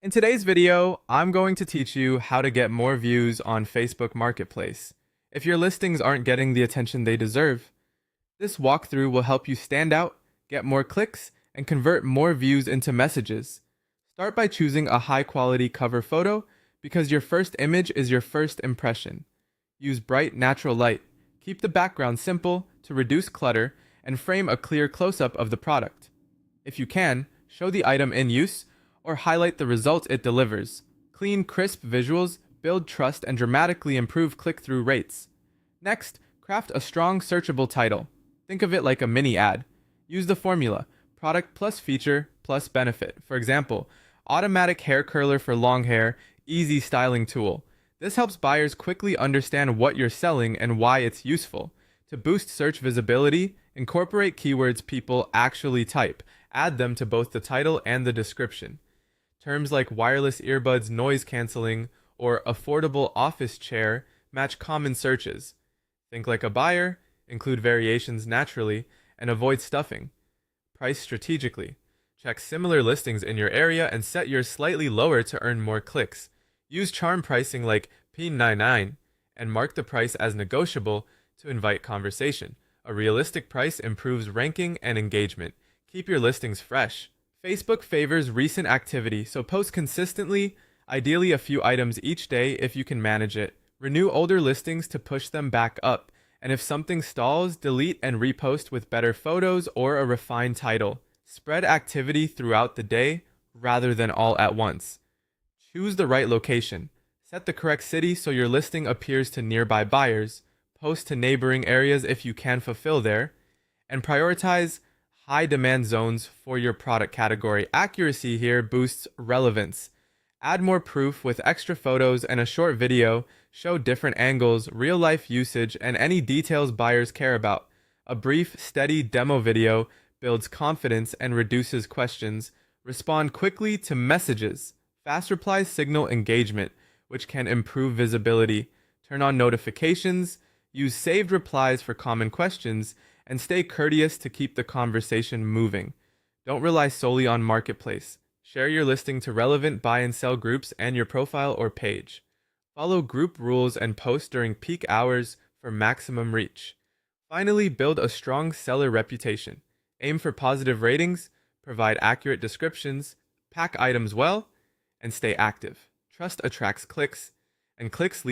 In today's video, I'm going to teach you how to get more views on Facebook Marketplace if your listings aren't getting the attention they deserve. This walkthrough will help you stand out, get more clicks, and convert more views into messages. Start by choosing a high-quality cover photo because your first image is your first impression. Use bright, natural light. Keep the background simple to reduce clutter and frame a clear close-up of the product. If you can, show the item in use or highlight the results it delivers. Clean, crisp visuals build trust and dramatically improve click-through rates. Next, craft a strong searchable title. Think of it like a mini ad. Use the formula, product plus feature plus benefit. For example, automatic hair curler for long hair, easy styling tool. This helps buyers quickly understand what you're selling and why it's useful. To boost search visibility, incorporate keywords people actually type. Add them to both the title and the description. Terms like wireless earbuds noise canceling or affordable office chair match common searches. Think like a buyer, include variations naturally, and avoid stuffing. Price strategically. Check similar listings in your area and set yours slightly lower to earn more clicks. Use charm pricing like P99 and mark the price as negotiable to invite conversation. A realistic price improves ranking and engagement. Keep your listings fresh. Facebook favors recent activity, so post consistently, ideally a few items each day if you can manage it. Renew older listings to push them back up, and if something stalls, delete and repost with better photos or a refined title. Spread activity throughout the day rather than all at once. Choose the right location. Set the correct city so your listing appears to nearby buyers. Post to neighboring areas if you can fulfill there. And prioritize high demand zones for your product category. Accuracy here boosts relevance. Add more proof with extra photos and a short video. Show different angles, real life usage, and any details buyers care about. A brief, steady demo video builds confidence and reduces questions. Respond quickly to messages. Fast replies signal engagement, which can improve visibility. Turn on notifications. Use saved replies for common questions, and stay courteous to keep the conversation moving. Don't rely solely on Marketplace. Share your listing to relevant buy and sell groups and your profile or page. Follow group rules and post during peak hours for maximum reach. Finally, build a strong seller reputation. Aim for positive ratings, provide accurate descriptions, pack items well, and stay active. Trust attracts clicks, and clicks lead